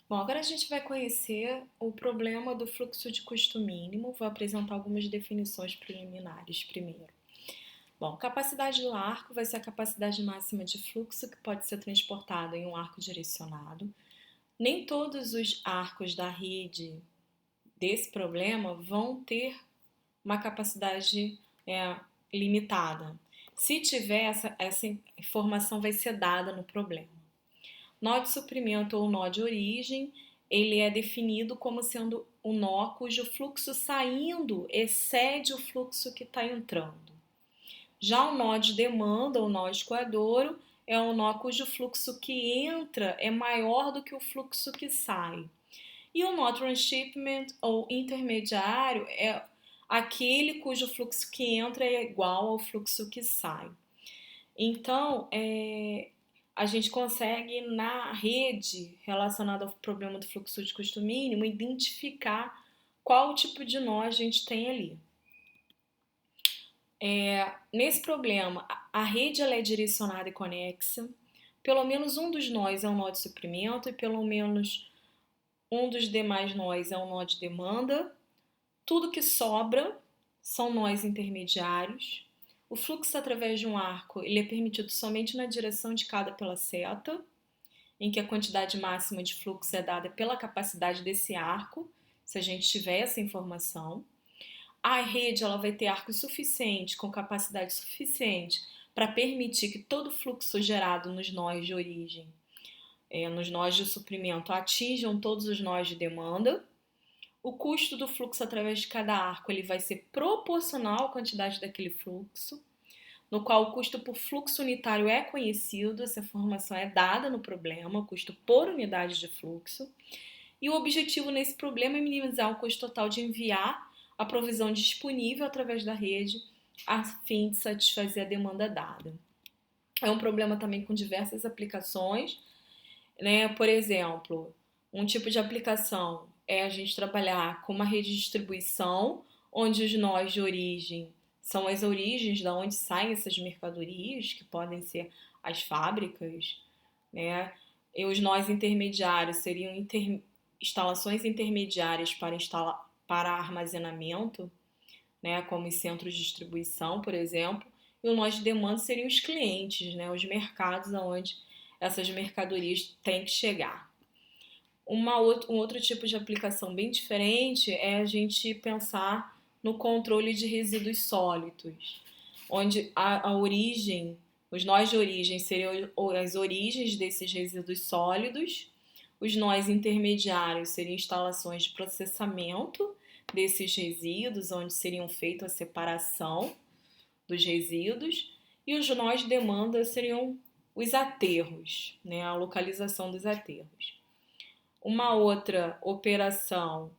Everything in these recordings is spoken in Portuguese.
Bom, agora a gente vai conhecer o problema do fluxo de custo mínimo. Vou apresentar algumas definições preliminares primeiro. Bom, capacidade do arco vai ser a capacidade máxima de fluxo que pode ser transportado em um arco direcionado. Nem todos os arcos da rede desse problema vão ter uma capacidade limitada. Se tiver, essa informação vai ser dada no problema. Nó de suprimento ou nó de origem, ele é definido como sendo um nó cujo fluxo saindo excede o fluxo que está entrando. Já o nó de demanda ou nó escoadouro é um nó cujo fluxo que entra é maior do que o fluxo que sai. E o nó transshipment ou intermediário é aquele cujo fluxo que entra é igual ao fluxo que sai. Então, a gente consegue, na rede relacionada ao problema do fluxo de custo mínimo, identificar qual tipo de nó a gente tem ali. Nesse problema, a rede ela é direcionada e conexa, pelo menos um dos nós é um nó de suprimento e pelo menos um dos demais nós é um nó de demanda. Tudo que sobra são nós intermediários. O fluxo através de um arco ele é permitido somente na direção indicada pela seta, em que a quantidade máxima de fluxo é dada pela capacidade desse arco, se a gente tiver essa informação. A rede ela vai ter arcos suficientes, com capacidade suficiente, para permitir que todo o fluxo gerado nos nós de origem, nos nós de suprimento, atinjam todos os nós de demanda. O custo do fluxo através de cada arco ele vai ser proporcional à quantidade daquele fluxo, no qual o custo por fluxo unitário é conhecido, essa informação é dada no problema, o custo por unidade de fluxo. E o objetivo nesse problema é minimizar o custo total de enviar a provisão disponível através da rede, a fim de satisfazer a demanda dada. É um problema também com diversas aplicações, né? Por exemplo, um tipo de aplicação é a gente trabalhar com uma rede de distribuição, onde os nós de origem são as origens da onde saem essas mercadorias, que podem ser as fábricas, né? E os nós intermediários seriam instalações intermediárias para armazenamento, né? Como os centros de distribuição, por exemplo. E o nós de demanda seriam os clientes, né? Os mercados aonde essas mercadorias têm que chegar. Um outro tipo de aplicação bem diferente é a gente pensar no controle de resíduos sólidos, onde a origem, os nós de origem seriam as origens desses resíduos sólidos, os nós intermediários seriam instalações de processamento desses resíduos, onde seriam feitas a separação dos resíduos, e os nós de demanda seriam os aterros, né, a localização dos aterros. Uma outra operação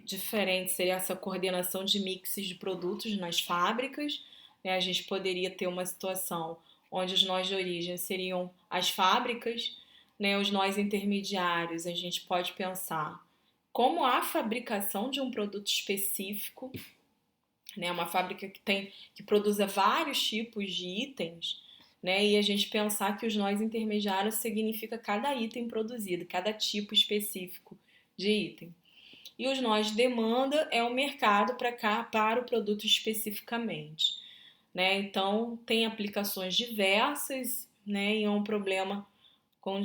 diferente seria essa coordenação de mixes de produtos nas fábricas, né? A gente poderia ter uma situação onde os nós de origem seriam as fábricas, né? Os nós intermediários, a gente pode pensar como a fabricação de um produto específico, né? Uma fábrica que produza vários tipos de itens, né? E a gente pensar que os nós intermediários significa cada item produzido, cada tipo específico de item. E os nós de demanda é o mercado para o produto especificamente, né? Então tem aplicações diversas, né? E é um problema com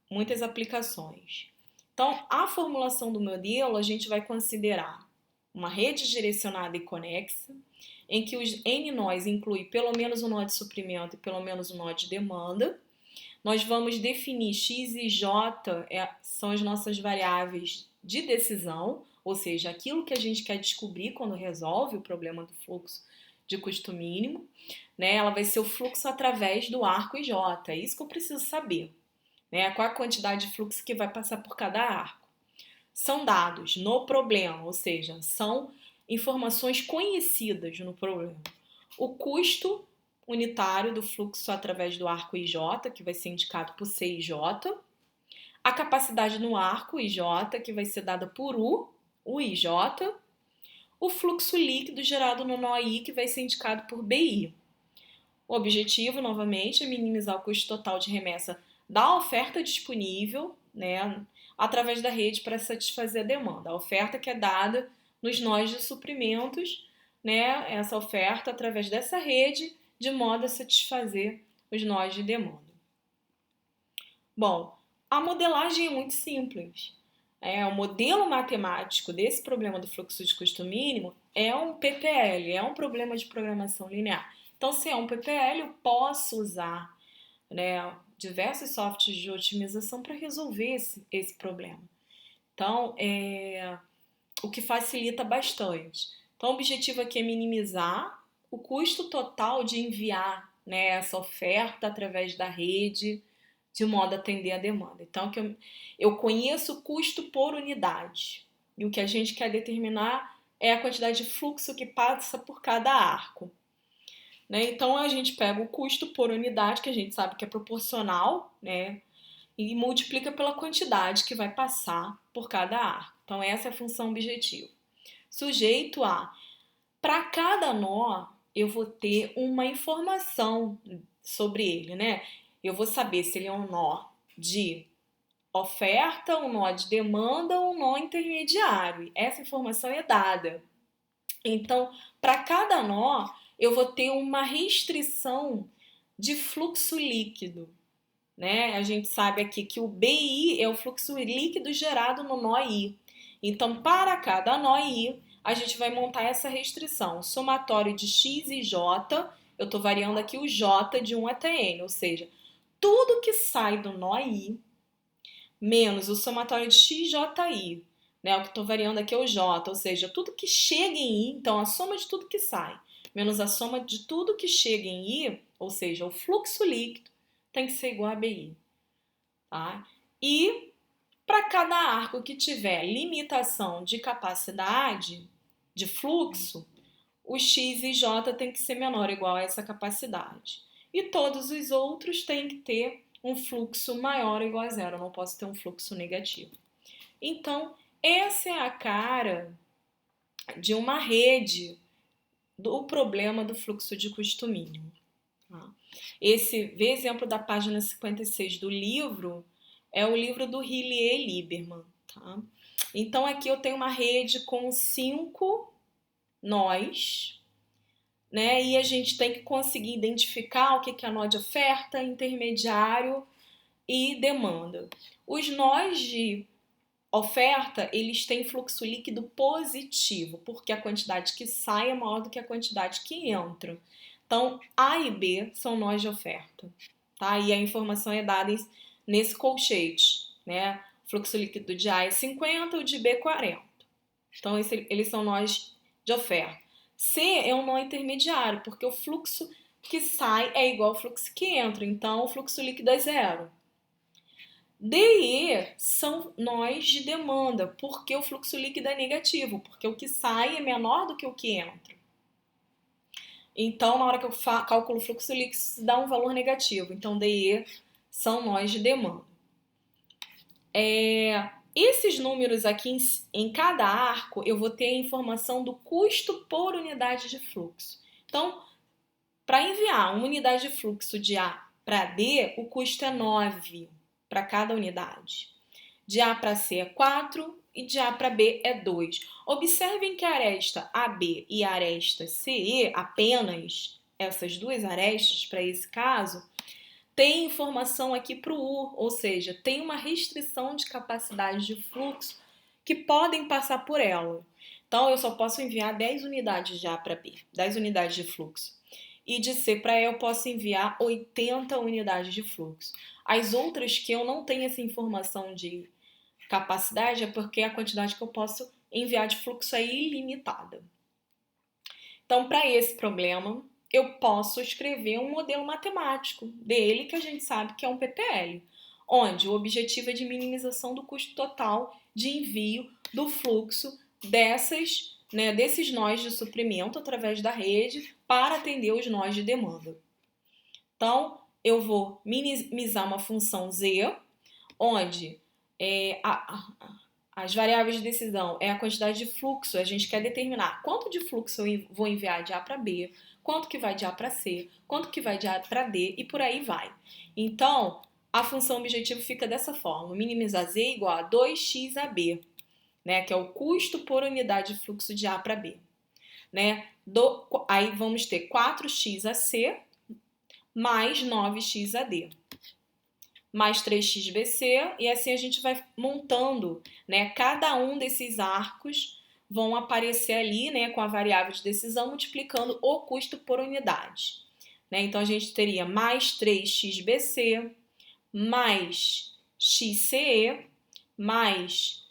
muitas aplicações. Então a formulação do modelo a gente vai considerar uma rede direcionada e conexa, em que os N nós inclui pelo menos um nó de suprimento e pelo menos um nó de demanda. Nós vamos definir X e J são as nossas variáveis de decisão, ou seja, aquilo que a gente quer descobrir quando resolve o problema do fluxo de custo mínimo, né? Ela vai ser o fluxo através do arco IJ, é isso que eu preciso saber, né? Qual a quantidade de fluxo que vai passar por cada arco. São dados no problema, ou seja, são informações conhecidas no problema. O custo unitário do fluxo através do arco IJ, que vai ser indicado por CIJ. A capacidade no arco IJ, que vai ser dada por o IJ. O fluxo líquido gerado no nó I, que vai ser indicado por BI. O objetivo, novamente, é minimizar o custo total de remessa da oferta disponível, né, através da rede para satisfazer a demanda. A oferta que é dada nos nós de suprimentos, né, essa oferta através dessa rede, de modo a satisfazer os nós de demanda. Bom, a modelagem é muito simples. O modelo matemático desse problema do fluxo de custo mínimo é um PPL, é um problema de programação linear. Então, se é um PPL, eu posso usar, né, diversos softwares de otimização para resolver esse problema. Então, o que facilita bastante. Então, o objetivo aqui é minimizar o custo total de enviar, né, essa oferta através da rede, de modo a atender a demanda. Então, eu conheço o custo por unidade. E o que a gente quer determinar é a quantidade de fluxo que passa por cada arco. Né? Então, a gente pega o custo por unidade, que a gente sabe que é proporcional, né? E multiplica pela quantidade que vai passar por cada arco. Então, essa é a função objetivo. Sujeito a, para cada nó, eu vou ter uma informação sobre ele, né? Eu vou saber se ele é um nó de oferta, um nó de demanda ou um nó intermediário. Essa informação é dada. Então, para cada nó, eu vou ter uma restrição de fluxo líquido. Né? A gente sabe aqui que o BI é o fluxo líquido gerado no nó I. Então, para cada nó I, a gente vai montar essa restrição. Somatório de X e J, eu estou variando aqui o J de 1 até N, ou seja, tudo que sai do nó I, menos o somatório de XJI, né? O que estou variando aqui é o J, ou seja, tudo que chega em I, então a soma de tudo que sai, menos a soma de tudo que chega em I, ou seja, o fluxo líquido, tem que ser igual a BI. Tá? E para cada arco que tiver limitação de capacidade de fluxo, o X e J tem que ser menor ou igual a essa capacidade. E todos os outros têm que ter um fluxo maior ou igual a zero. Eu não posso ter um fluxo negativo. Então, essa é a cara de uma rede do problema do fluxo de custo mínimo. Tá? Esse exemplo da página 56 do livro é o livro do Hillier Lieberman. Tá? Então, aqui eu tenho uma rede com 5 nós, né? E a gente tem que conseguir identificar o que é nó de oferta, intermediário e demanda. Os nós de oferta, eles têm fluxo líquido positivo, porque a quantidade que sai é maior do que a quantidade que entra. Então, A e B são nós de oferta, tá? E a informação é dada nesse colchete, né? O fluxo líquido de A é 50, o de B é 40. Então, eles são nós de oferta. C é um nó intermediário, porque o fluxo que sai é igual ao fluxo que entra, então o fluxo líquido é zero. D e E são nós de demanda, porque o fluxo líquido é negativo, porque o que sai é menor do que o que entra. Então, na hora que eu calculo o fluxo líquido, dá um valor negativo. Então, D e E são nós de demanda. Esses números aqui em cada arco, eu vou ter a informação do custo por unidade de fluxo. Então, para enviar uma unidade de fluxo de A para D, o custo é 9 para cada unidade. De A para C é 4 e de A para B é 2. Observem que a aresta AB e a aresta CE, apenas essas duas arestas para esse caso, tem informação aqui para o U, ou seja, tem uma restrição de capacidade de fluxo que podem passar por ela. Então, eu só posso enviar 10 unidades de A para B, 10 unidades de fluxo. E de C para E eu posso enviar 80 unidades de fluxo. As outras que eu não tenho essa informação de capacidade é porque a quantidade que eu posso enviar de fluxo é ilimitada. Então, para esse problema, eu posso escrever um modelo matemático dele, que a gente sabe que é um PPL, onde o objetivo é de minimização do custo total de envio do fluxo desses nós de suprimento através da rede para atender os nós de demanda. Então, eu vou minimizar uma função Z, onde as variáveis de decisão é a quantidade de fluxo. A gente quer determinar quanto de fluxo eu vou enviar de A para B, quanto que vai de A para C, quanto que vai de A para D e por aí vai. Então, a função objetivo fica dessa forma. Minimizar Z igual a 2xAB, né, que é o custo por unidade de fluxo de A para B. Né? Aí vamos ter 4xAC mais 9xAD, mais 3xBC, e assim a gente vai montando, né? Cada um desses arcos vão aparecer ali, né, com a variável de decisão, multiplicando o custo por unidade. Né? Então, a gente teria mais 3xBC, mais xCE, mais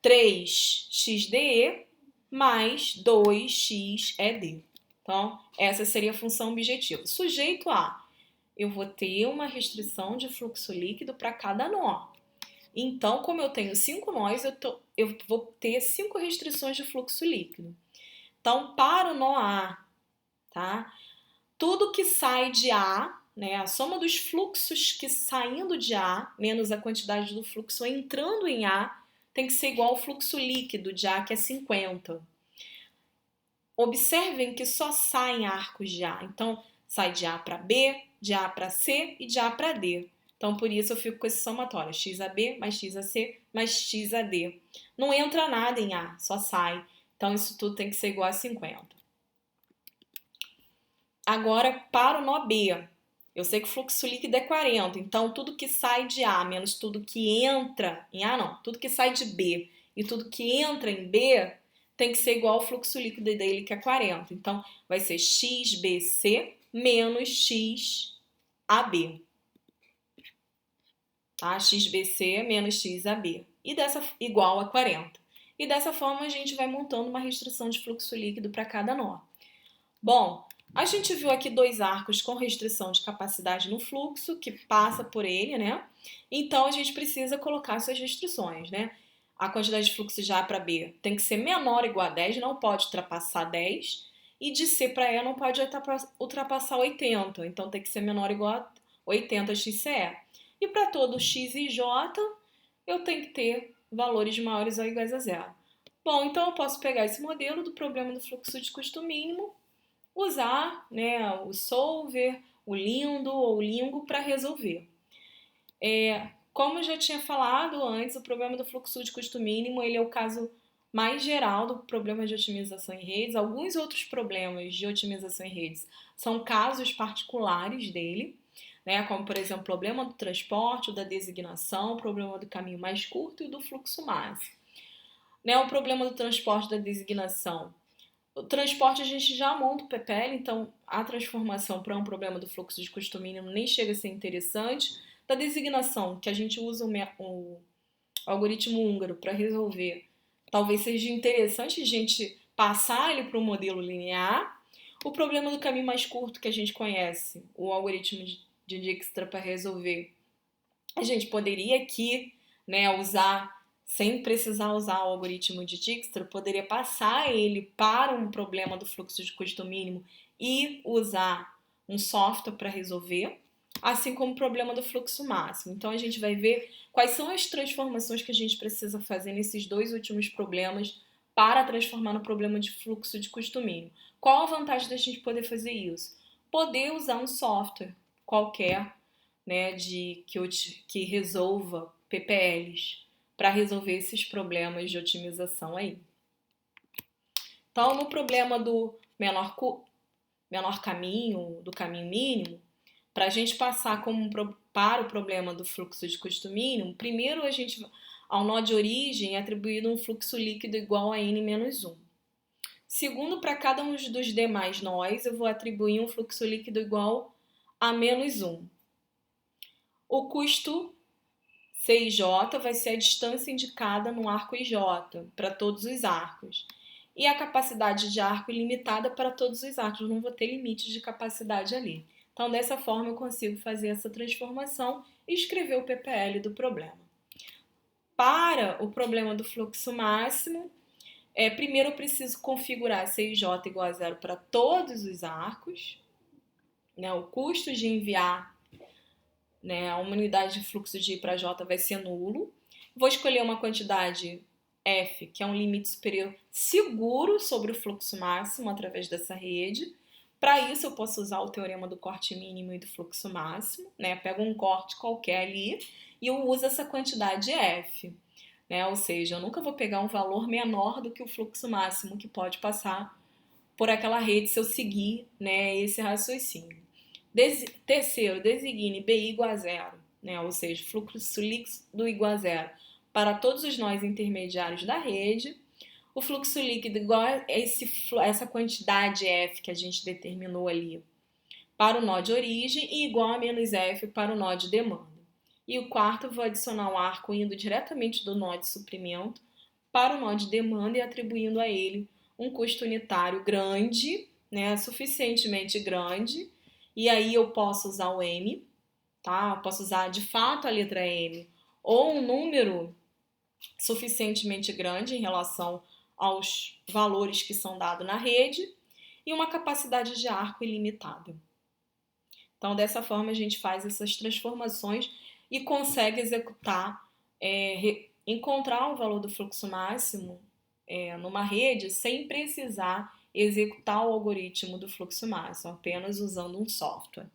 3xDE, mais 2xED. Então, essa seria a função objetivo. Sujeito a, eu vou ter uma restrição de fluxo líquido para cada nó. Então, como eu tenho 5 nós, eu vou ter 5 restrições de fluxo líquido. Então, para o nó A, tá? Tudo que sai de A, né, a soma dos fluxos que saindo de A, menos a quantidade do fluxo entrando em A, tem que ser igual ao fluxo líquido de A, que é 50. Observem que só saem arcos de A. Então, sai de A para B, de A para C e de A para D. Então, por isso eu fico com esse somatório, xAB mais xAC mais xAD. Não entra nada em A, só sai. Então, isso tudo tem que ser igual a 50. Agora, para o nó B, eu sei que o fluxo líquido é 40, então tudo que sai de A menos tudo que entra em A, não, tudo que sai de B e tudo que entra em B tem que ser igual ao fluxo líquido dele, que é 40. Então, vai ser xBC menos xAB. Tá? XBC menos xAB. Igual a 40. E dessa forma, a gente vai montando uma restrição de fluxo líquido para cada nó. Bom, a gente viu aqui 2 arcos com restrição de capacidade no fluxo, que passa por ele, né? Então, a gente precisa colocar suas restrições, né? A quantidade de fluxo de A para B tem que ser menor ou igual a 10, não pode ultrapassar 10. E de C para E não pode ultrapassar 80. Então, tem que ser menor ou igual a 80 XCE. E para todo X e J, eu tenho que ter valores maiores ou iguais a zero. Bom, então eu posso pegar esse modelo do problema do fluxo de custo mínimo, usar, né, o solver, o lindo ou o lingo para resolver. Como eu já tinha falado antes, o problema do fluxo de custo mínimo ele é o caso mais geral do problema de otimização em redes. Alguns outros problemas de otimização em redes são casos particulares dele, né, como, por exemplo, o problema do transporte, o da designação, o problema do caminho mais curto e do fluxo máximo. Né, o problema do transporte da designação. O transporte a gente já monta o PPL, então a transformação para um problema do fluxo de custo mínimo nem chega a ser interessante. Da designação, que a gente usa o algoritmo húngaro para resolver, talvez seja interessante a gente passar ele para o modelo linear. O problema do caminho mais curto que a gente conhece, o algoritmo de Dijkstra para resolver, a gente poderia aqui, né, usar, sem precisar usar o algoritmo de Dijkstra, poderia passar ele para um problema do fluxo de custo mínimo e usar um software para resolver, assim como o problema do fluxo máximo. Então, a gente vai ver quais são as transformações que a gente precisa fazer nesses 2 últimos problemas para transformar no problema de fluxo de custo mínimo. Qual a vantagem da gente poder fazer isso? Poder usar um software qualquer, né, que resolva PPLs para resolver esses problemas de otimização aí. Então, no problema do menor caminho, do caminho mínimo, para a gente passar para o problema do fluxo de custo mínimo, primeiro ao nó de origem, é atribuído um fluxo líquido igual a n menos 1. Segundo, para cada um dos demais nós, eu vou atribuir um fluxo líquido igual a menos 1. O custo C e J vai ser a distância indicada no arco IJ, para todos os arcos. E a capacidade de arco ilimitada para todos os arcos, eu não vou ter limite de capacidade ali. Então, dessa forma, eu consigo fazer essa transformação e escrever o PPL do problema. Para o problema do fluxo máximo, primeiro eu preciso configurar C e J igual a zero para todos os arcos. Né? O custo de enviar, né, uma unidade de fluxo de I para J vai ser nulo. Vou escolher uma quantidade F, que é um limite superior seguro sobre o fluxo máximo através dessa rede. Para isso, eu posso usar o teorema do corte mínimo e do fluxo máximo, né? Pego um corte qualquer ali e eu uso essa quantidade F, né? Ou seja, eu nunca vou pegar um valor menor do que o fluxo máximo que pode passar por aquela rede se eu seguir, né, esse raciocínio. Terceiro, designe BI igual a zero, né? Ou seja, fluxo líquido igual a zero para todos os nós intermediários da rede. O fluxo líquido igual a essa quantidade F que a gente determinou ali para o nó de origem e igual a menos F para o nó de demanda. E o quarto, eu vou adicionar um arco indo diretamente do nó de suprimento para o nó de demanda e atribuindo a ele um custo unitário grande, né, suficientemente grande, e aí eu posso usar o M, tá? Eu posso usar de fato a letra M ou um número suficientemente grande em relação aos valores que são dados na rede e uma capacidade de arco ilimitada. Então, dessa forma, a gente faz essas transformações e consegue executar, encontrar o valor do fluxo máximo numa rede sem precisar executar o algoritmo do fluxo máximo, apenas usando um software.